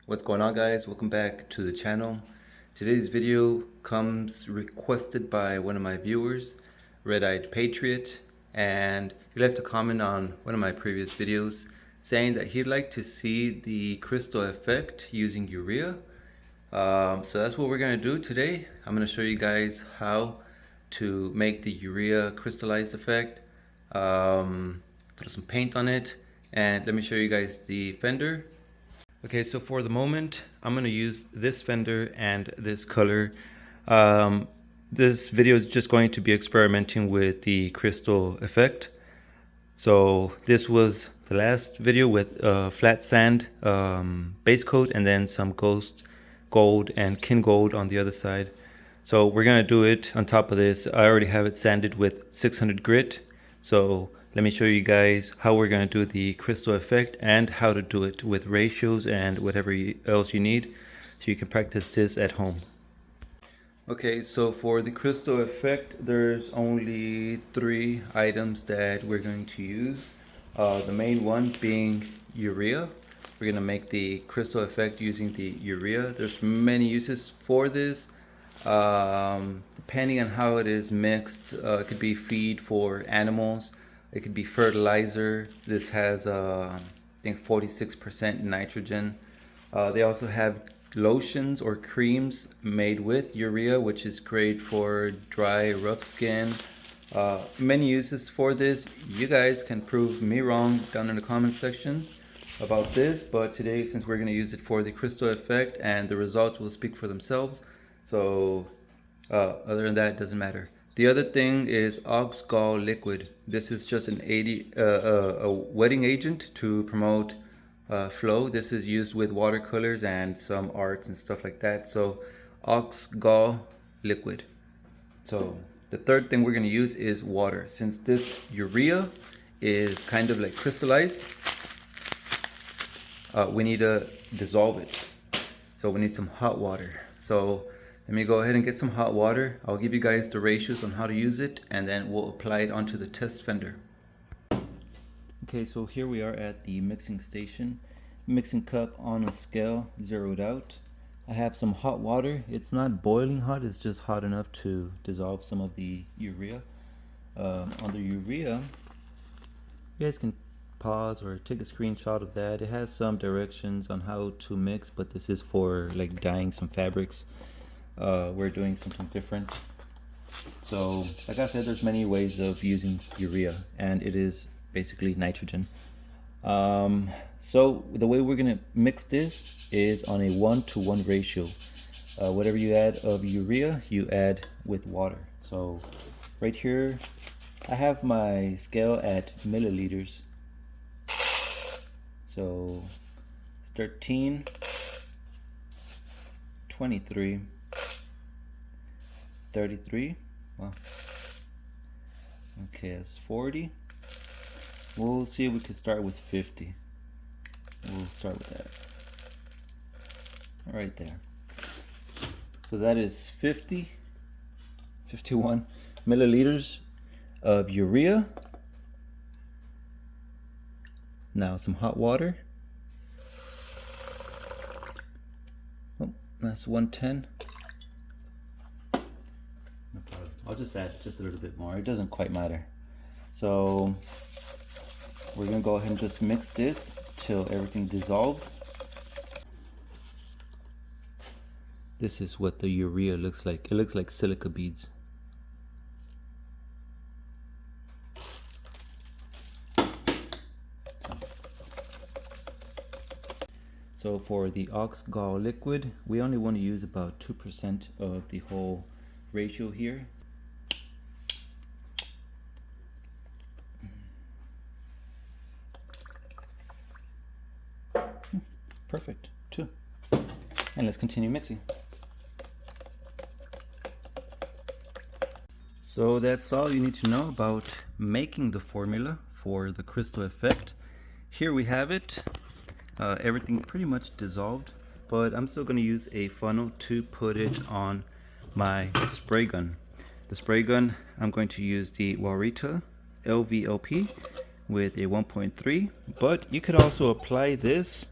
What's going on, guys? Welcome back to the channel. Today's video comes requested by one of my viewers, Red-Eyed Patriot, and he left a comment on one of my previous videos saying that he'd like to see the crystal effect using urea. So that's what we're going to do today. I'm going to show you guys how to make the urea crystallized effect, throw some paint on it, and let me show you guys the fender. Okay, so for the moment, I'm going to use this fender and this color. This video is just going to be experimenting with the crystal effect. So this was the last video with flat sand base coat and then some ghost gold and kin gold on the other side. So we're going to do it on top of this. I already have it sanded with 600 grit. So let me show you guys how we're going to do the crystal effect and how to do it with ratios and whatever else you need, so you can practice this at home. Okay, so for the crystal effect, there's only 3 items that we're going to use. The main one being urea. We're going to make the crystal effect using the urea. There's many uses for this. Depending on how it is mixed, it could be feed for animals. It could be fertilizer. This has, I think, 46% nitrogen. They also have lotions or creams made with urea, which is great for dry, rough skin. Many uses for this. You guys can prove me wrong down in the comment section about this, but today, since we're going to use it for the crystal effect and the results will speak for themselves, so other than that, it doesn't matter. The other thing is Gall Liquid. This is just a wetting agent to promote flow. This is used with watercolors and some arts and stuff like that. So Gall Liquid. So the third thing we're going to use is water. Since this urea is kind of like crystallized, we need to dissolve it. So we need some hot water. So let me go ahead and get some hot water. I'll give you guys the ratios on how to use it, and then we'll apply it onto the test fender. Okay, so here we are at the mixing station. Mixing cup on a scale, zeroed out. I have some hot water. It's not boiling hot, it's just hot enough to dissolve some of the urea. On the urea, you guys can pause or take a screenshot of that. It has some directions on how to mix, but this is for like dyeing some fabrics. We're doing something different. So like I said, there's many ways of using urea, and it is basically nitrogen. So the way we're gonna mix this is on a 1-to-1 ratio. Whatever you add of urea, you add with water. So right here I have my scale at milliliters. So it's 13, 23, 33. Well, okay, that's 40. We'll see if we can start with 50. We'll start with that right there. So that is 51 milliliters of urea. Now some hot water. Oh, that's 110. No problem. I'll just add just a little bit more. It doesn't quite matter. So we're gonna go ahead and just mix this till everything dissolves. This is what the urea looks like. It looks like silica beads. So for the Gall Liquid, we only want to use about 2% of the whole ratio here. Perfect, 2. And let's continue mixing. So that's all you need to know about making the formula for the crystal effect. Here we have it. Everything pretty much dissolved, but I'm still going to use a funnel to put it on my spray gun. The spray gun, I'm going to use the Auarita LVLP with a 1.3, but you could also apply this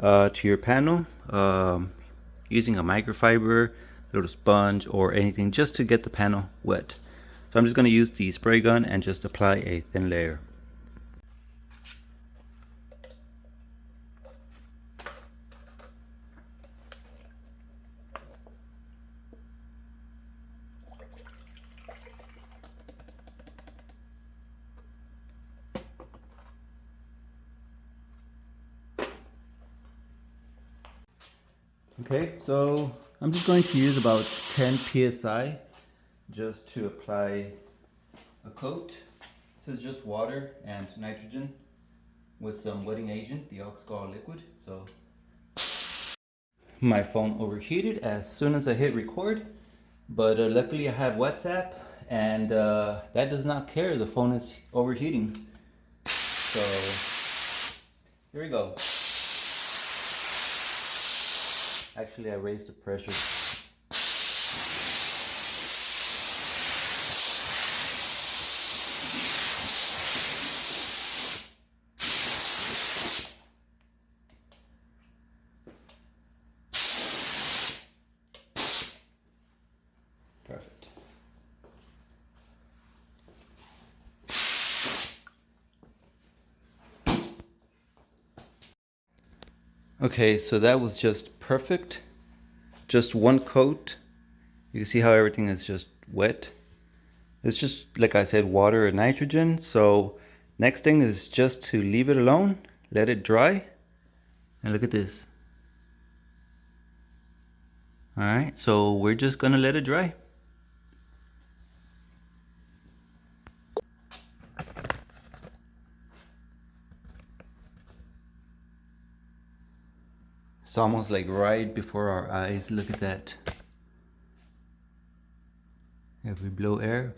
to your panel using a microfiber, a little sponge, or anything just to get the panel wet. So I'm just going to use the spray gun and just apply a thin layer. Okay, so I'm just going to use about 10 psi just to apply a coat. This is just water and nitrogen with some wetting agent, the Gall Liquid. So my phone overheated as soon as I hit record, but luckily I have WhatsApp and that does not care, the phone is overheating. So here we go. Actually, I raised the pressure. Perfect. Okay, so that was just perfect. Just one coat. You can see how everything is just wet. It's just, like I said, water and nitrogen. So next thing is just to leave it alone, let it dry. And look at this. All right, so we're just gonna let it dry. It's almost like right before our eyes. Look at that. If we blow air,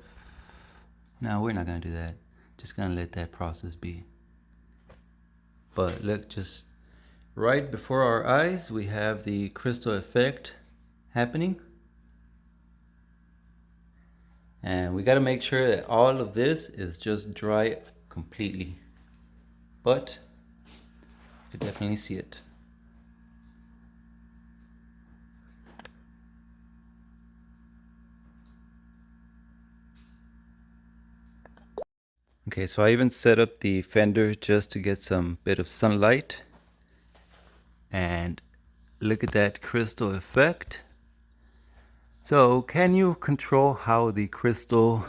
no, we're not gonna do that. Just gonna let that process be. But look, just right before our eyes, we have the crystal effect happening. And we gotta make sure that all of this is just dry completely. But you definitely see it. Okay, so I even set up the fender just to get some bit of sunlight. And look at that crystal effect. So can you control how the crystal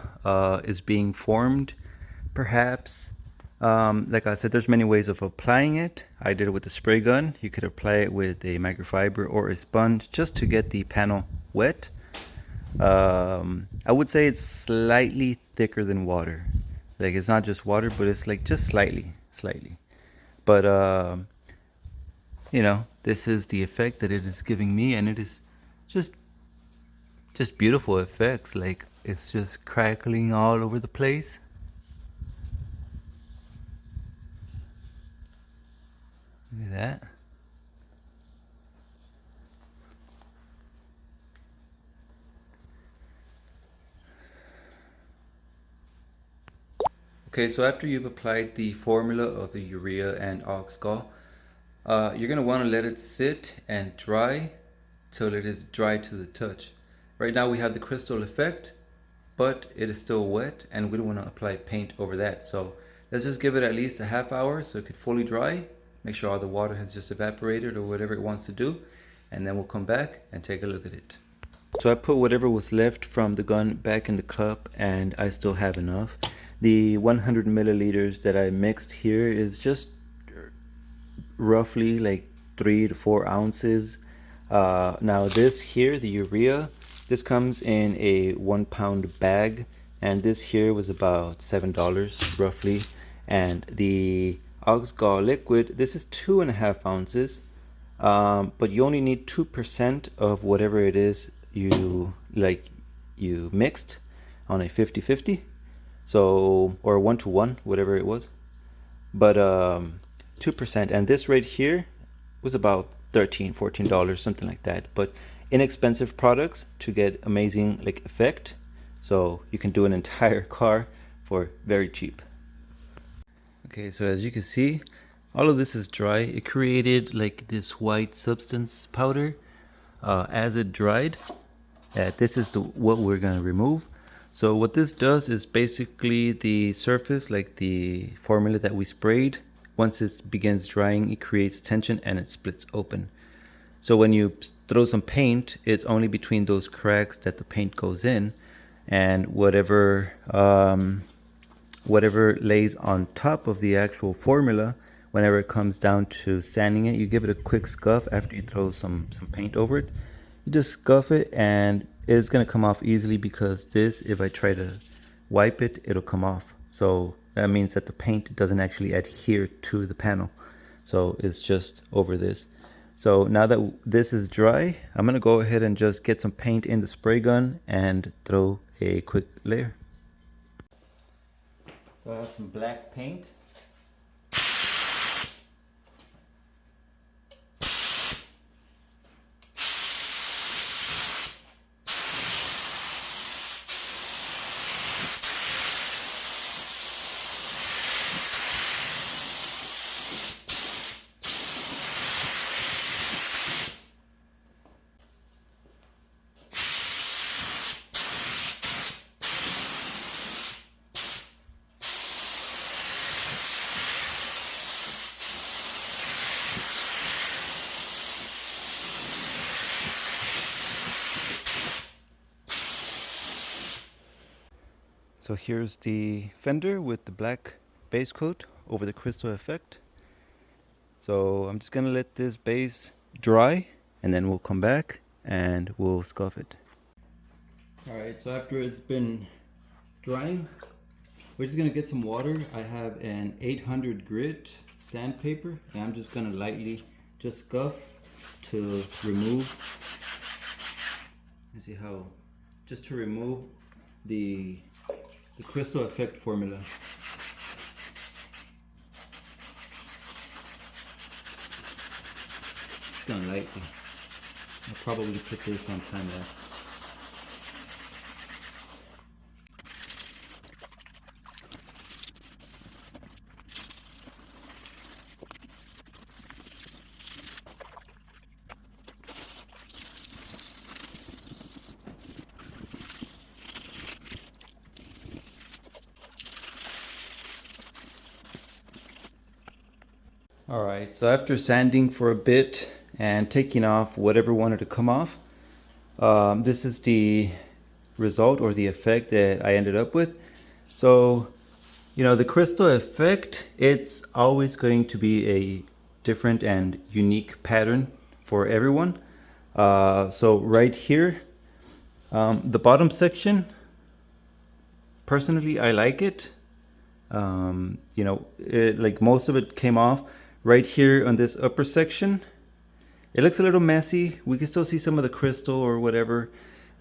is being formed? Perhaps. Like I said, there's many ways of applying it. I did it with a spray gun. You could apply it with a microfiber or a sponge just to get the panel wet. I would say it's slightly thicker than water. Like it's not just water, but it's like just slightly. But you know, this is the effect that it is giving me, and it is just beautiful effects. Like it's just crackling all over the place. Look at that. Okay, so after you've applied the formula of the urea and Gall, you're going to want to let it sit and dry till it is dry to the touch. Right now we have the crystal effect, but it is still wet and we don't want to apply paint over that. So let's just give it at least a half hour so it could fully dry. Make sure all the water has just evaporated or whatever it wants to do. And then we'll come back and take a look at it. So I put whatever was left from the gun back in the cup and I still have enough. The 100 milliliters that I mixed here is just roughly like 3 to 4 ounces. Now this here, the urea, this comes in a 1 pound bag, and this here was about $7 roughly. And the Gall Liquid, this is 2.5 ounces, but you only need 2% of whatever it is you mixed on a 50-50. So, or 1-to-1, whatever it was, but 2%. And this right here was about $13-14, something like that. But inexpensive products to get amazing like effect. So you can do an entire car for very cheap. Okay, so as you can see, all of this is dry. It created like this white substance powder as it dried. This is what we're going to remove. So what this does is basically the surface, like the formula that we sprayed, once it begins drying, it creates tension and it splits open. So when you throw some paint, it's only between those cracks that the paint goes in, and whatever lays on top of the actual formula, whenever it comes down to sanding it, you give it a quick scuff after you throw some paint over it. You just scuff it and it's going to come off easily, because this, if I try to wipe it, it'll come off. So that means that the paint doesn't actually adhere to the panel. So it's just over this. So now that this is dry, I'm going to go ahead and just get some paint in the spray gun and throw a quick layer. So I have some black paint. So here's the fender with the black base coat over the crystal effect. So I'm just gonna let this base dry and then we'll come back and we'll scuff it. Alright, so after it's been drying, we're just gonna get some water. I have an 800 grit sandpaper and I'm just gonna lightly just scuff to remove, you see how, just to remove the crystal effect formula. Just gonna lightly. I'll probably put this on time lapse. Alright, so after sanding for a bit and taking off whatever wanted to come off, this is the result or the effect that I ended up with. So, you know, the crystal effect, it's always going to be a different and unique pattern for everyone. So right here, the bottom section, personally I like it. You know, like most of it came off. Right here on this upper section, it looks a little messy. We can still see some of the crystal or whatever.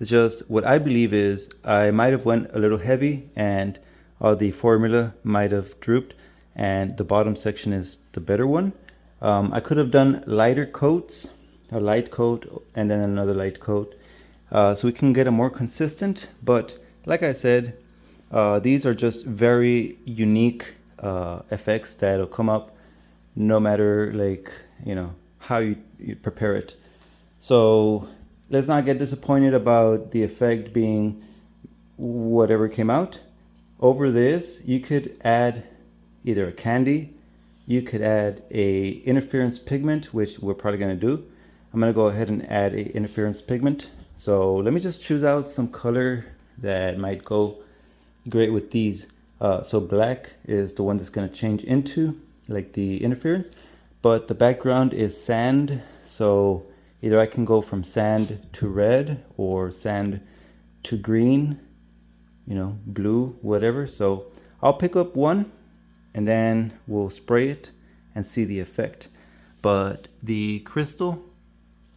It's just what I believe is I might have went a little heavy and the formula might have drooped, and the bottom section is the better one. I could have done lighter coats, a light coat and then another light coat, so we can get a more consistent. But like I said, these are just very unique effects that'll come up no matter, like, you know, how you prepare it. So let's not get disappointed about the effect being whatever came out. Over this, you could add either a candy, you could add a interference pigment, which we're probably going to do. I'm going to go ahead and add a interference pigment. So let me just choose out some color that might go great with these. So black is the one that's going to change into like the interference, but the background is sand. So either I can go from sand to red or sand to green, you know, blue, whatever. So I'll pick up one and then we'll spray it and see the effect. But the crystal,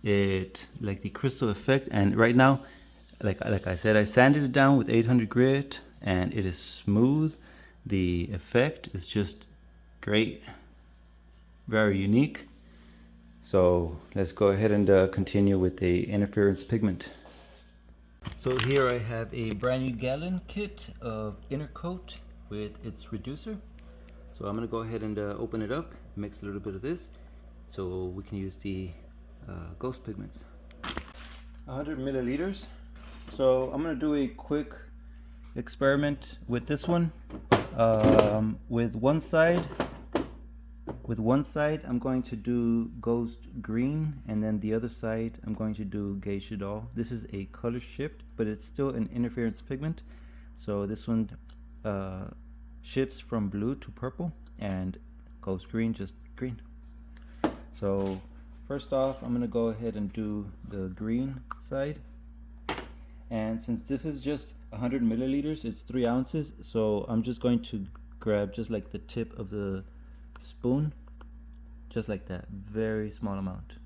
like the crystal effect, and right now, like I said, I sanded it down with 800 grit and it is smooth. The effect is just great, very unique. So let's go ahead and continue with the interference pigment. So here I have a brand new gallon kit of inner coat with its reducer. So I'm gonna go ahead and open it up, mix a little bit of this so we can use the ghost pigments. 100 milliliters. So I'm gonna do a quick experiment with this one. With one side I'm going to do Ghost Green, and then the other side I'm going to do Geisha Doll. This is a color shift, but it's still an interference pigment. So this one shifts from blue to purple, and Ghost Green just green. So first off, I'm gonna go ahead and do the green side. And since this is just 100 milliliters, it's 3 ounces, so I'm just going to grab just like the tip of the spoon, just like that, very small amount.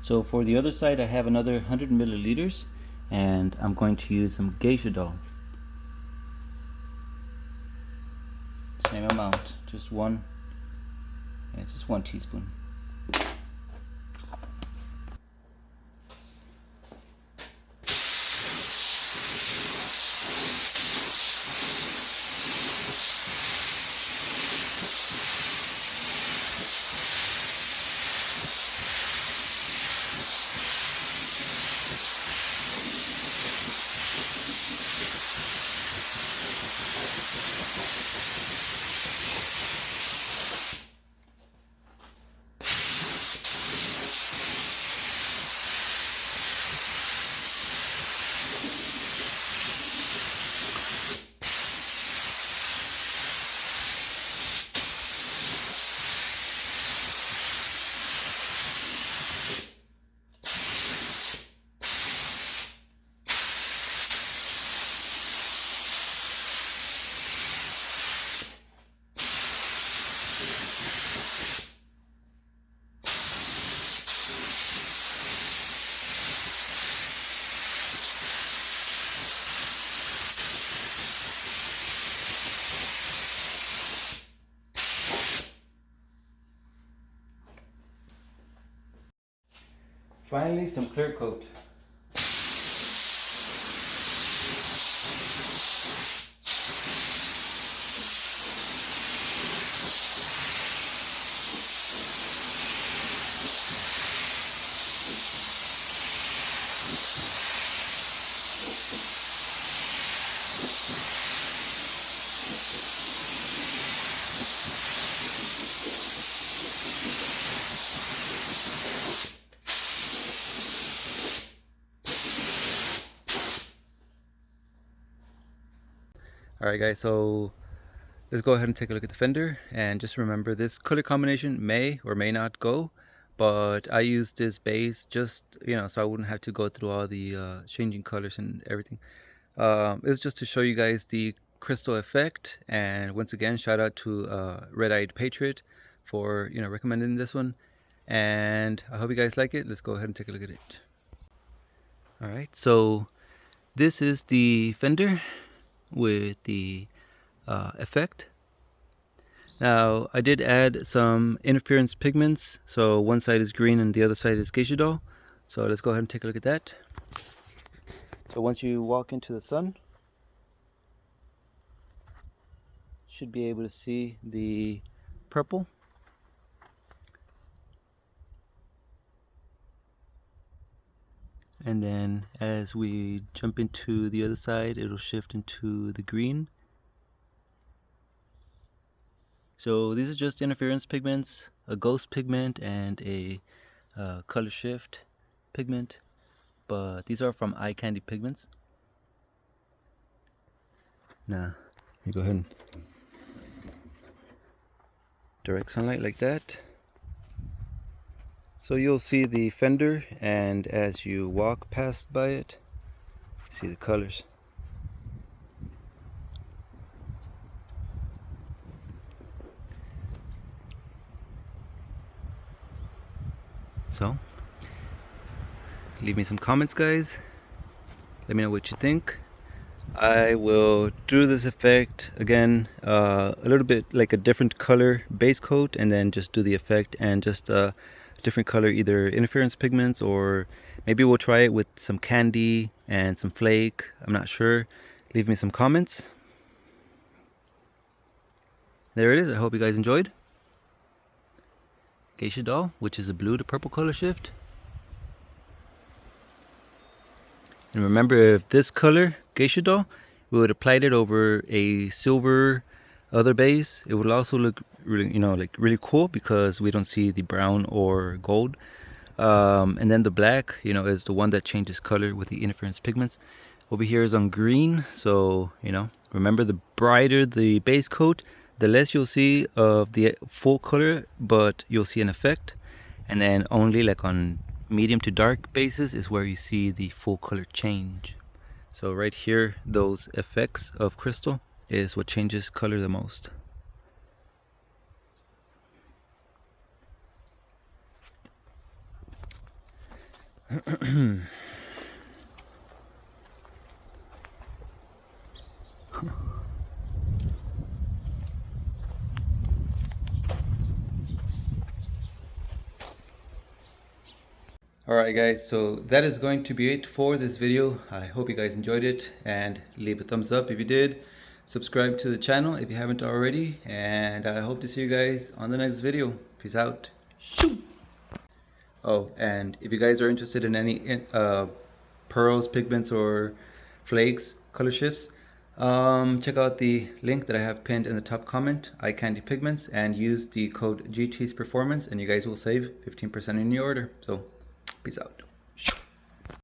So for the other side, I have another 100 milliliters, and I'm going to use some Geisha Doll. Same amount, just one teaspoon. Finally, some clear coat. Alright guys, so let's go ahead and take a look at the fender, and just remember this color combination may or may not go, but I used this base just, so I wouldn't have to go through all the changing colors and everything. It's just to show you guys the crystal effect, and once again shout out to Red Eyed Patriot for recommending this one, and I hope you guys like it. Let's go ahead and take a look at it. Alright, so this is the fender with the effect. Now I did add some interference pigments, so one side is green and the other side is Geisha Doll. So let's go ahead and take a look at that. So once you walk into the sun, should be able to see the purple. And then as we jump into the other side, it'll shift into the green. So these are just interference pigments, a ghost pigment and a color shift pigment, but these are from Eye Candy Pigments. Now, you go ahead and direct sunlight like that. So you'll see the fender, and as you walk past by it, you see the colors. So, leave me some comments, guys. Let me know what you think. I will do this effect again, a little bit like a different color base coat, and then just do the effect and just different color, either interference pigments, or maybe we'll try it with some candy and some flake. I'm not sure. Leave me some comments. There it is. I hope you guys enjoyed. Geisha Doll, which is a blue to purple color shift. And remember, if this color, Geisha Doll, we would apply it over a silver other base, it would also look really, like really cool, because we don't see the brown or gold. And then the black, is the one that changes color with the interference pigments. Over here is on green, so remember, the brighter the base coat, the less you'll see of the full color, but you'll see an effect. And then only like on medium to dark bases is where you see the full color change. So right here, those effects of crystal is what changes color the most. Alright guys, so that is going to be it for this video. I hope you guys enjoyed it, and leave a thumbs up if you did. Subscribe to the channel if you haven't already, and I hope to see you guys on the next video. Peace out. Shoo! Oh, and if you guys are interested in any pearls, pigments, or flakes, color shifts, check out the link that I have pinned in the top comment, Eye Candy Pigments, and use the code GT's Performance, and you guys will save 15% in your order. So peace out.